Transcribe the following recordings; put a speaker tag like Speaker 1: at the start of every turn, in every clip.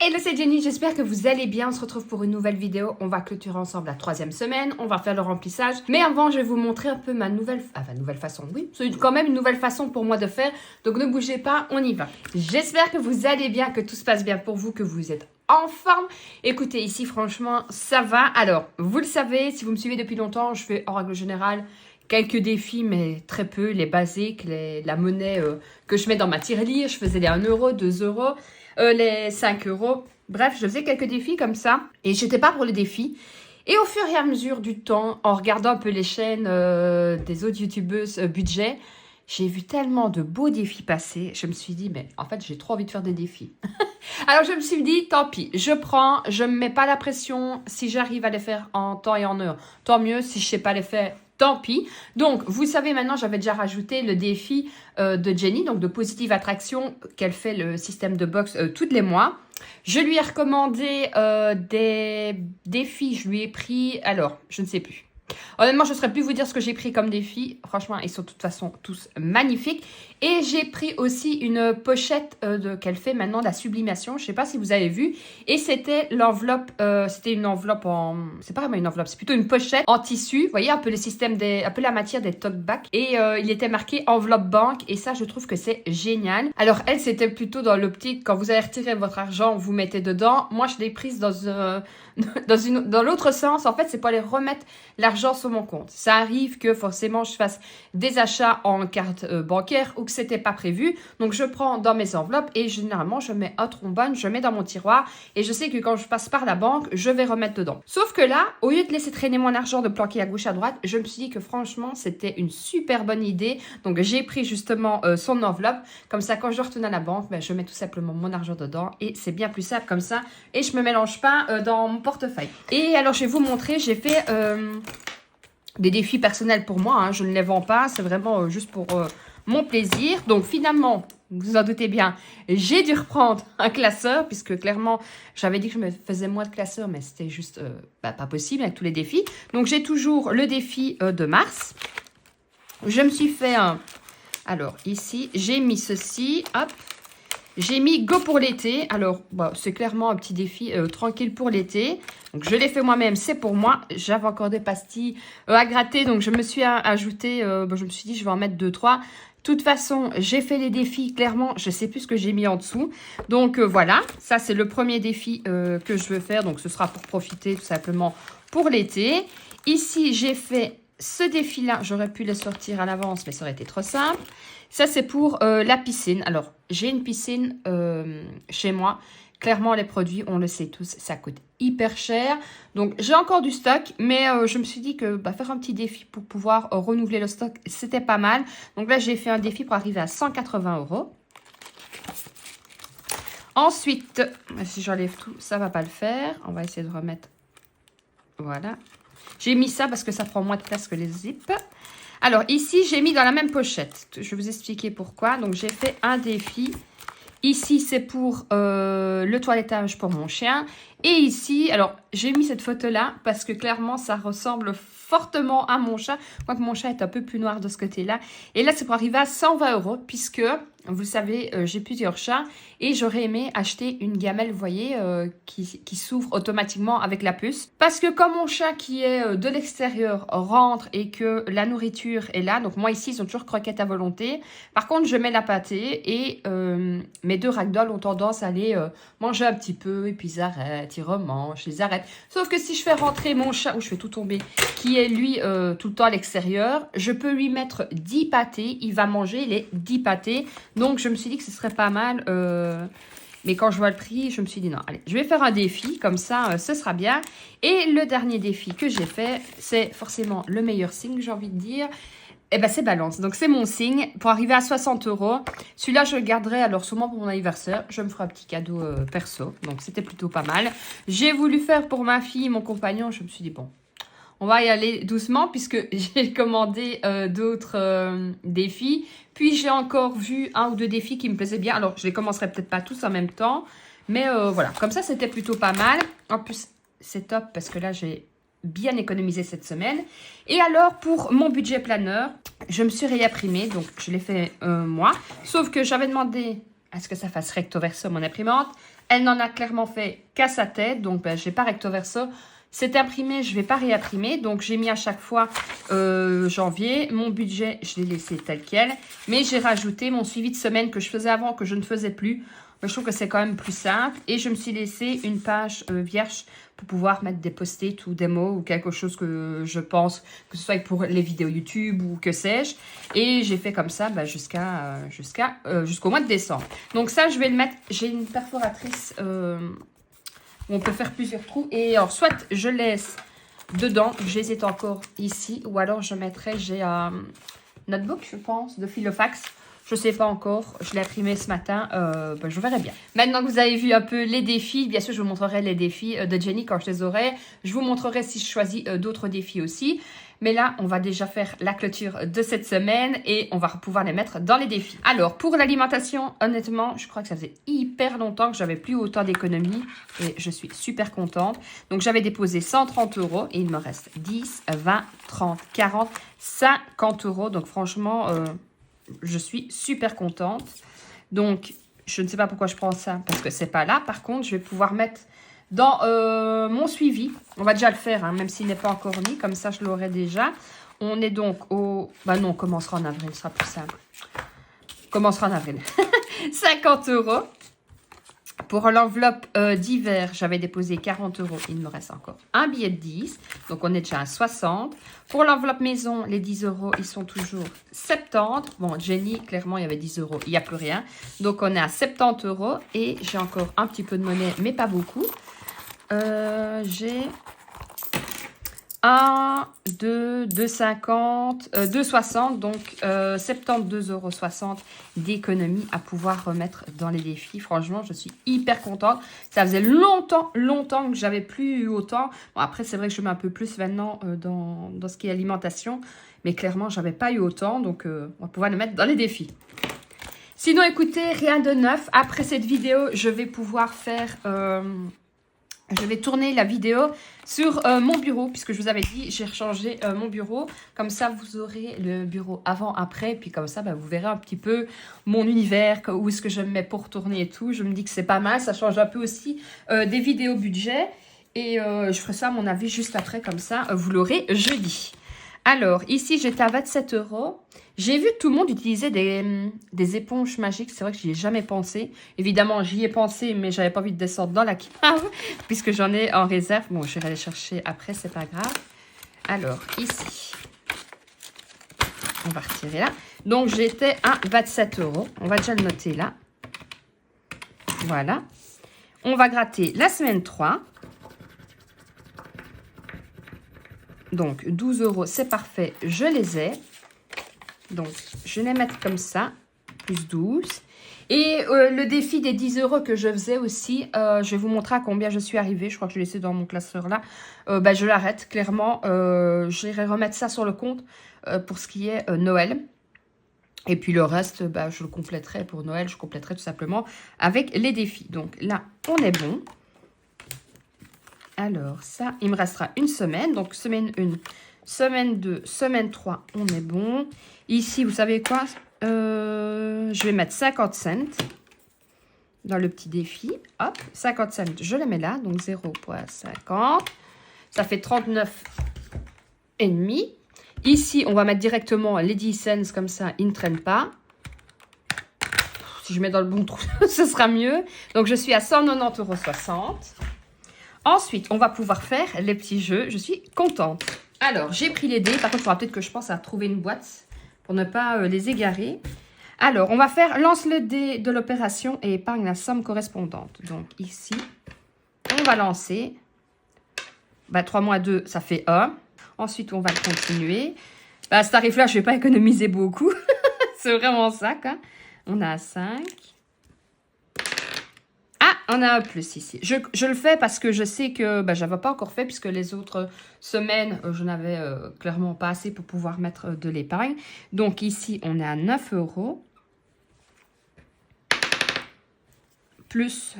Speaker 1: Hello, c'est Jenny, j'espère que vous allez bien. On se retrouve pour une nouvelle vidéo. On va clôturer ensemble la 3e semaine. On va faire le remplissage. Mais avant, je vais vous montrer un peu ma nouvelle façon. Oui, c'est quand même une nouvelle façon pour moi de faire. Donc ne bougez pas, on y va. J'espère que vous allez bien, que tout se passe bien pour vous, que vous êtes en forme. Écoutez, ici, franchement, ça va. Alors, vous le savez, si vous me suivez depuis longtemps, je fais en règle générale quelques défis, mais très peu, les basiques, la monnaie que je mets dans ma tirelire. Je faisais les 1 euro, 2 euros. Les 5 euros. Bref, je faisais quelques défis comme ça. Et je n'étais pas pour les défis. Et au fur et à mesure du temps, en regardant un peu les chaînes des autres youtubeuses budget, j'ai vu tellement de beaux défis passer. Je me suis dit, mais en fait, j'ai trop envie de faire des défis. Alors, je me suis dit, tant pis, je prends, je ne me mets pas la pression. Si j'arrive à les faire en temps et en heure, tant mieux. Si je ne sais pas les faire, tant pis. Donc, vous savez maintenant, j'avais déjà rajouté le défi de Jenny, donc de Positive Attraction, qu'elle fait le système de boxe tous les mois. Je lui ai recommandé des défis, je lui ai pris, alors, je ne sais plus. Honnêtement, je ne saurais plus vous dire ce que j'ai pris comme défi. Franchement, ils sont de toute façon tous magnifiques. Et j'ai pris aussi une pochette qu'elle fait maintenant, de la sublimation. Je ne sais pas si vous avez vu. Et c'était l'enveloppe, c'était une enveloppe en... C'est pas vraiment une enveloppe, c'est plutôt une pochette en tissu. Vous voyez, un peu le système un peu la matière des tote bags. Et il était marqué enveloppe banque. Et ça, je trouve que c'est génial. Alors, elle, c'était plutôt dans l'optique, quand vous allez retirer votre argent, vous mettez dedans. Moi, je l'ai prise dans l'autre sens. En fait, c'est pour aller remettre l'argent sur mon compte. Ça arrive que forcément je fasse des achats en carte bancaire ou que c'était pas prévu. Donc je prends dans mes enveloppes et généralement je mets un trombone, je mets dans mon tiroir et je sais que quand je passe par la banque, je vais remettre dedans. Sauf que là, au lieu de laisser traîner mon argent, de planquer à gauche à droite, je me suis dit que franchement c'était une super bonne idée. Donc j'ai pris justement son enveloppe. Comme ça, quand je retourne à la banque, ben, je mets tout simplement mon argent dedans et c'est bien plus simple comme ça. Et je me mélange pas dans mon portefeuille. Et alors je vais vous montrer, j'ai fait des défis personnels pour moi, hein, je ne les vends pas, c'est vraiment juste pour mon plaisir. Donc finalement, vous vous en doutez bien, j'ai dû reprendre un classeur, puisque clairement, j'avais dit que je me faisais moins de classeurs, mais c'était juste pas possible avec tous les défis. Donc j'ai toujours le défi de mars. Je me suis fait un... Alors ici, j'ai mis ceci, hop. J'ai mis Go pour l'été. Alors, bah, c'est clairement un petit défi tranquille pour l'été. Donc, je l'ai fait moi-même, c'est pour moi. J'avais encore des pastilles à gratter. Donc, je me suis ajouté, je me suis dit, je vais en mettre 2-3. De toute façon, j'ai fait les défis. Clairement, je ne sais plus ce que j'ai mis en dessous. Donc, voilà. Ça, c'est le premier défi que je veux faire. Donc, ce sera pour profiter tout simplement pour l'été. Ici, j'ai fait ce défi-là. J'aurais pu les sortir à l'avance, mais ça aurait été trop simple. Ça, c'est pour la piscine. Alors, j'ai une piscine chez moi. Clairement, les produits, on le sait tous, ça coûte hyper cher. Donc, j'ai encore du stock, mais je me suis dit que faire un petit défi pour pouvoir renouveler le stock, c'était pas mal. Donc là, j'ai fait un défi pour arriver à 180 €. Ensuite, si j'enlève tout, ça va pas le faire. On va essayer de remettre. Voilà. J'ai mis ça parce que ça prend moins de place que les zips. Alors, ici, j'ai mis dans la même pochette. Je vais vous expliquer pourquoi. Donc, j'ai fait un défi. Ici, c'est pour le toilettage pour mon chien. Et ici, alors, j'ai mis cette photo-là parce que clairement, ça ressemble fortement à mon chat. Quoique mon chat est un peu plus noir de ce côté-là. Et là, c'est pour arriver à 120 € puisque, vous le savez, j'ai plusieurs chats. Et j'aurais aimé acheter une gamelle, vous voyez, qui s'ouvre automatiquement avec la puce. Parce que comme mon chat qui est de l'extérieur rentre et que la nourriture est là, donc moi ici, ils ont toujours croquettes à volonté. Par contre, je mets la pâtée et mes 2 ragdolls ont tendance à aller manger un petit peu et puis ils arrêtent, ils remangent, ils arrêtent. Sauf que si je fais rentrer mon chat, ou je fais tout tomber, qui est lui tout le temps à l'extérieur, je peux lui mettre 10 pâtés, il va manger les 10 pâtés. Donc, je me suis dit que ce serait pas mal. Mais quand je vois le prix, je me suis dit non, allez, je vais faire un défi. Comme ça, ce sera bien. Et le dernier défi que j'ai fait, c'est forcément le meilleur signe, j'ai envie de dire. Eh ben, c'est Balance. Donc, c'est mon signe pour arriver à 60 €. Celui-là, je le garderai alors sûrement pour mon anniversaire. Je me ferai un petit cadeau perso. Donc, c'était plutôt pas mal. J'ai voulu faire pour ma fille, mon compagnon. Je me suis dit, bon, on va y aller doucement puisque j'ai commandé d'autres défis. Puis, j'ai encore vu 1 ou 2 défis qui me plaisaient bien. Alors, je les commencerai peut-être pas tous en même temps. Mais voilà, comme ça, c'était plutôt pas mal. En plus, c'est top parce que là, j'ai bien économisé cette semaine. Et alors, pour mon budget planeur, je me suis réimprimée. Donc, je l'ai fait moi. Sauf que j'avais demandé à ce que ça fasse recto verso mon imprimante. Elle n'en a clairement fait qu'à sa tête, donc ben, j'ai pas recto verso. C'est imprimé, je ne vais pas réimprimer. Donc, j'ai mis à chaque fois janvier. Mon budget, je l'ai laissé tel quel. Mais j'ai rajouté mon suivi de semaine que je faisais avant, que je ne faisais plus. Je trouve que c'est quand même plus simple. Et je me suis laissé une page vierge pour pouvoir mettre des post-it ou des mots ou quelque chose que je pense, que ce soit pour les vidéos YouTube ou que sais-je. Et j'ai fait comme ça ben, jusqu'au mois de décembre. Donc ça, je vais le mettre. J'ai une perforatrice où on peut faire plusieurs trous. Et alors, soit je laisse dedans, j'hésite encore ici, ou alors je mettrai, j'ai un notebook, je pense, de Filofax. Je ne sais pas encore, je l'ai imprimé ce matin, ben, je verrai bien. Maintenant que vous avez vu un peu les défis, bien sûr je vous montrerai les défis de Jenny quand je les aurai. Je vous montrerai si je choisis d'autres défis aussi. Mais là, on va déjà faire la clôture de cette semaine et on va pouvoir les mettre dans les défis. Alors, pour l'alimentation, honnêtement, je crois que ça faisait hyper longtemps que j'avais plus autant d'économies et je suis super contente. Donc, j'avais déposé 130 € et il me reste 10, 20, 30, 40, 50 €. Donc, franchement, je suis super contente. Donc, je ne sais pas pourquoi je prends ça parce que c'est pas là. Par contre, je vais pouvoir mettre dans mon suivi. On va déjà le faire, hein, même s'il n'est pas encore mis. Comme ça, je l'aurai déjà. On est donc au... Bah non, on commencera en avril, ce sera plus simple. On commencera en avril. 50 €. Pour l'enveloppe d'hiver, j'avais déposé 40 €. Il me reste encore un billet de 10. Donc, on est déjà à 60. Pour l'enveloppe maison, les 10 €, ils sont toujours 70. Bon, Jenny, clairement, il y avait 10 €. Il n'y a plus rien. Donc, on est à 70 €. Et j'ai encore un petit peu de monnaie, mais pas beaucoup. J'ai 1, 2, 2,50, 2,60, donc 72,60 € d'économie à pouvoir remettre dans les défis. Franchement, je suis hyper contente. Ça faisait longtemps que j'avais plus eu autant. Bon, après, c'est vrai que je mets un peu plus maintenant dans ce qui est alimentation, mais clairement, j'avais pas eu autant, donc on va pouvoir le mettre dans les défis. Sinon, écoutez, rien de neuf. Après cette vidéo, je vais pouvoir faire... je vais tourner la vidéo sur mon bureau, puisque je vous avais dit, j'ai rechangé mon bureau. Comme ça, vous aurez le bureau avant-après. Puis comme ça, bah, vous verrez un petit peu mon univers, où est-ce que je me mets pour tourner et tout. Je me dis que c'est pas mal. Ça change un peu aussi des vidéos budget. Et je ferai ça, à mon avis, juste après. Comme ça, vous l'aurez jeudi. Alors, ici, j'étais à 27 €. J'ai vu que tout le monde utilisait des éponges magiques. C'est vrai que j'y ai jamais pensé. Évidemment, j'y ai pensé, mais j'avais pas envie de descendre dans la cave, puisque j'en ai en réserve. Bon, je vais aller chercher après, c'est pas grave. Alors, ici, on va retirer là. Donc, j'étais à 27 €. On va déjà le noter là. Voilà. On va gratter la semaine 3. Donc, 12 €, c'est parfait, je les ai. Donc, je vais les mettre comme ça, plus 12. Et le défi des 10 € que je faisais aussi, je vais vous montrer à combien je suis arrivée. Je crois que je l'ai laissé dans mon classeur là. Bah, je l'arrête, clairement. J'irai remettre ça sur le compte pour ce qui est Noël. Et puis le reste, bah, je le compléterai pour Noël. Je compléterai tout simplement avec les défis. Donc là, on est bon. Alors, ça, il me restera une semaine. Donc, semaine 1, semaine 2, semaine 3, on est bon. Ici, vous savez quoi? Je vais mettre 50 cents dans le petit défi. Hop, 50 cents, je les mets là. Donc, 0,50. Ça fait 39,5. Ici, on va mettre directement les 10 cents. Comme ça, ils ne traînent pas. Si je mets dans le bon trou, ce sera mieux. Donc, je suis à 190,60 €. Ensuite, on va pouvoir faire les petits jeux. Je suis contente. Alors, j'ai pris les dés. Par contre, il faudra peut-être que je pense à trouver une boîte pour ne pas les égarer. Alors, on va faire lance le dé de l'opération et épargne la somme correspondante. Donc, ici, on va lancer. Bah, 3 moins 2, ça fait 1. Ensuite, on va le continuer. Bah, à ce tarif-là, je ne vais pas économiser beaucoup. C'est vraiment ça, quoi. On a 5. On a un plus ici. Je le fais parce que je sais que je n'avais pas encore fait puisque les autres semaines, je n'avais clairement pas assez pour pouvoir mettre de l'épargne. Donc ici, on est à 9 €. Plus,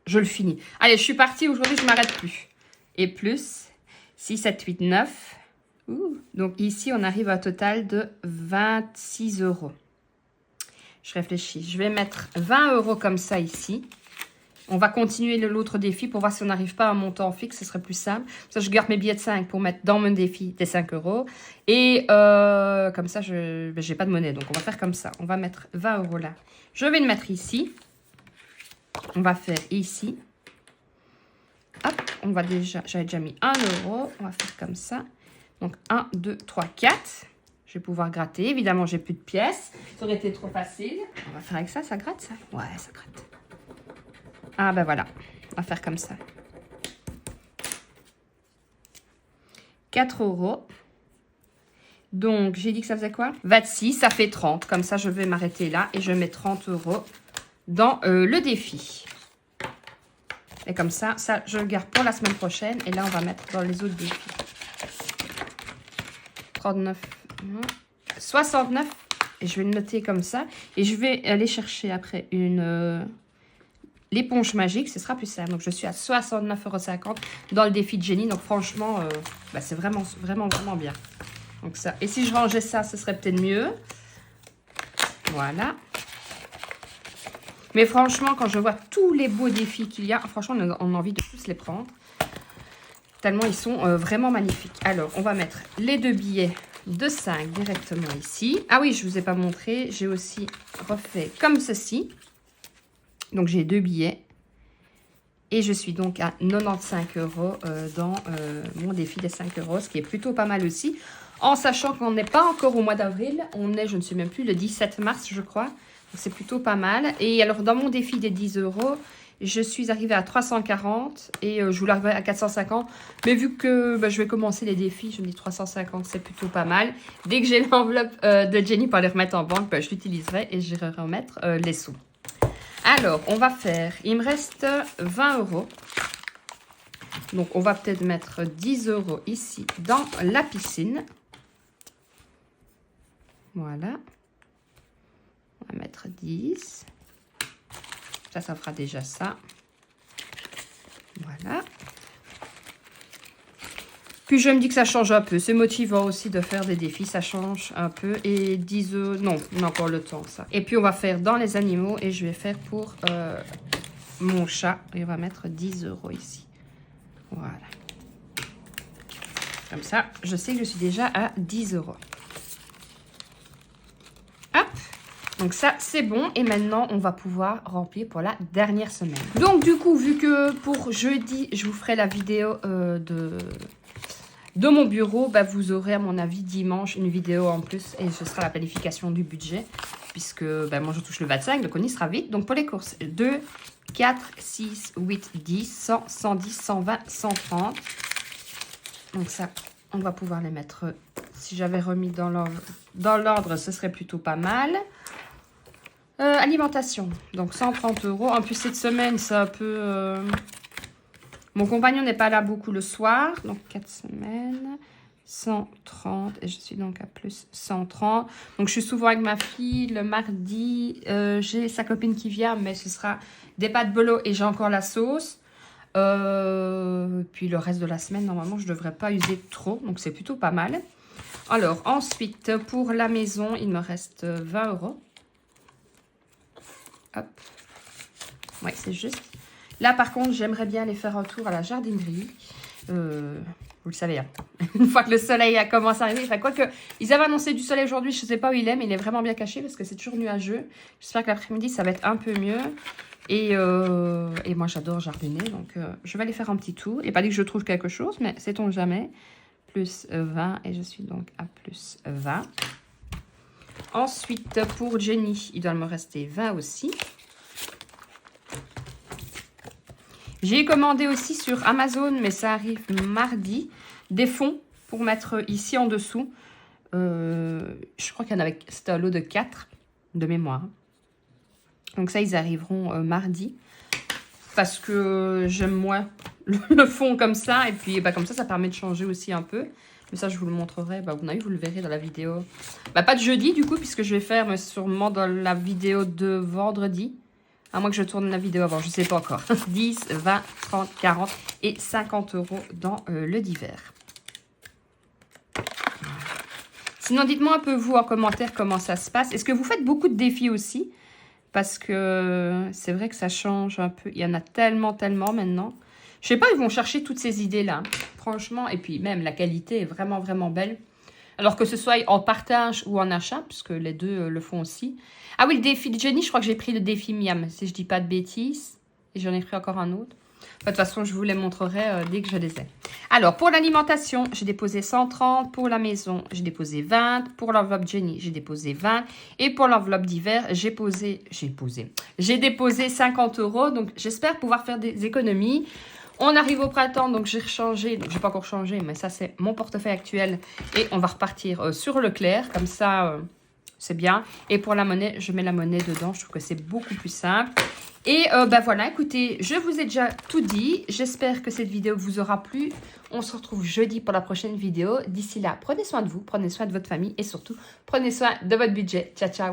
Speaker 1: je le finis. Allez, je suis partie. Aujourd'hui, je ne m'arrête plus. Et plus, 6, 7, 8, 9. Donc ici, on arrive à un total de 26 €. Je réfléchis. Je vais mettre 20 € comme ça ici. On va continuer l'autre défi pour voir si on n'arrive pas à un montant fixe. Ce serait plus simple. Ça, je garde mes billets de 5 pour mettre dans mon défi des 5 euros. Et comme ça, je n'ai pas de monnaie. Donc, on va faire comme ça. On va mettre 20 euros là. Je vais le mettre ici. On va faire ici. Hop, on va déjà... J'avais déjà mis 1 euro. On va faire comme ça. Donc, 1, 2, 3, 4. Je vais pouvoir gratter. Évidemment, j'ai plus de pièces. Ça aurait été trop facile. On va faire avec ça. Ça gratte, ça? Ouais, ça gratte. Ah, ben voilà. On va faire comme ça. 4 euros. Donc, j'ai dit que ça faisait quoi? 26, ça fait 30. Comme ça, je vais m'arrêter là. Et je mets 30 euros dans le défi. Et comme ça, je le garde pour la semaine prochaine. Et là, on va mettre dans les autres défis. 39, 69. Et je vais le noter comme ça. Et je vais aller chercher après l'éponge magique. Ce sera plus simple. Donc, je suis à 69,50 € dans le défi de Jenny. Donc, franchement, c'est vraiment, vraiment, vraiment bien. Donc, ça. Et si je rangeais ça, ce serait peut-être mieux. Voilà. Mais franchement, quand je vois tous les beaux défis qu'il y a, franchement, on a envie de tous les prendre. Tellement ils sont vraiment magnifiques. Alors, on va mettre les 2 billets de 5 directement ici. Ah oui, je ne vous ai pas montré. J'ai aussi refait comme ceci. Donc, j'ai 2 billets. Et je suis donc à 95 € dans mon défi des 5 €, ce qui est plutôt pas mal aussi. En sachant qu'on n'est pas encore au mois d'avril. On est, je ne sais même plus, le 17 mars, je crois. C'est plutôt pas mal. Et alors, dans mon défi des 10 €, je suis arrivée à 340 et je voulais arriver à 450. Mais vu que je vais commencer les défis, je me dis 350, c'est plutôt pas mal. Dès que j'ai l'enveloppe de Jenny pour les remettre en banque, je l'utiliserai et j'irai remettre les sous. Alors, on va faire... Il me reste 20 €. Donc, on va peut-être mettre 10 € ici dans la piscine. Voilà. On va mettre 10. Ça fera déjà ça. Voilà. Puis je me dis que ça change un peu. C'est motivant aussi de faire des défis. Ça change un peu. Et 10 €... Non, on a encore le temps, ça. Et puis on va faire dans les animaux. Et je vais faire pour mon chat. Et on va mettre 10 € ici. Voilà. Comme ça, je sais que je suis déjà à 10 €. Hop. Donc ça, c'est bon. Et maintenant, on va pouvoir remplir pour la dernière semaine. Donc du coup, vu que pour jeudi, je vous ferai la vidéo de mon bureau, vous aurez à mon avis dimanche une vidéo en plus. Et ce sera la planification du budget. Puisque moi, je touche le 25, donc on y sera vite. Donc pour les courses, 2, 4, 6, 8, 10, 100, 110, 120, 130. Donc ça, on va pouvoir les mettre... Si j'avais remis dans l'ordre, ce serait plutôt pas mal. Alimentation, donc 130 €. En plus, cette semaine, c'est un peu... Mon compagnon n'est pas là beaucoup le soir. Donc, 4 semaines, 130. Et je suis donc à plus 130. Donc, je suis souvent avec ma fille. Le mardi, j'ai sa copine qui vient, mais ce sera des pâtes bolo et j'ai encore la sauce. Puis, le reste de la semaine, normalement, je ne devrais pas user trop. Donc, c'est plutôt pas mal. Alors, ensuite, pour la maison, il me reste 20 €. Hop. Ouais, c'est juste. Là, par contre, j'aimerais bien aller faire un tour à la jardinerie. Vous le savez, hein. Une fois que le soleil a commencé à arriver. Enfin, quoique, ils avaient annoncé du soleil aujourd'hui. Je ne sais pas où il est, mais il est vraiment bien caché parce que c'est toujours nuageux. J'espère que l'après-midi, ça va être un peu mieux. Et moi, j'adore jardiner. Donc, je vais aller faire un petit tour. Il n'est pas dit que je trouve quelque chose, mais sait-on jamais. Plus 20 et je suis donc à plus 20. Ensuite, pour Jenny, il doit me rester 20 aussi. J'ai commandé aussi sur Amazon, mais ça arrive mardi, des fonds pour mettre ici en dessous. Je crois qu'il y en avait, c'était un lot de 4 de mémoire. Donc ça, ils arriveront mardi. Parce que j'aime moins le fond comme ça. Et puis comme ça permet de changer aussi un peu. Mais ça, je vous le montrerai. Vous le verrez dans la vidéo. Pas de jeudi, du coup, puisque je vais faire mais sûrement dans la vidéo de vendredi. À moins que je tourne la vidéo avant, je ne sais pas encore. 10, 20, 30, 40 et 50 € dans le divers. Sinon, dites-moi un peu, vous, en commentaire, comment ça se passe. Est-ce que vous faites beaucoup de défis aussi? Parce que c'est vrai que ça change un peu. Il y en a tellement, tellement maintenant. Je sais pas, ils vont chercher toutes ces idées-là. Franchement, et puis même la qualité est vraiment, vraiment belle. Alors que ce soit en partage ou en achat, puisque les deux le font aussi. Ah oui, le défi de Jenny, je crois que j'ai pris le défi Miam, si je dis pas de bêtises. Et j'en ai pris encore un autre. De toute façon, je vous les montrerai dès que je les ai. Alors, pour l'alimentation, j'ai déposé 130. Pour la maison, j'ai déposé 20. Pour l'enveloppe Jenny, j'ai déposé 20. Et pour l'enveloppe d'hiver, j'ai déposé 50 €. Donc, j'espère pouvoir faire des économies. On arrive au printemps, donc j'ai rechangé. Donc, je n'ai pas encore changé, mais ça, c'est mon portefeuille actuel. Et on va repartir sur Leclerc. Comme ça, c'est bien. Et pour la monnaie, je mets la monnaie dedans. Je trouve que c'est beaucoup plus simple. Et ben voilà, écoutez, je vous ai déjà tout dit. J'espère que cette vidéo vous aura plu. On se retrouve jeudi pour la prochaine vidéo. D'ici là, prenez soin de vous, prenez soin de votre famille et surtout, prenez soin de votre budget. Ciao, ciao!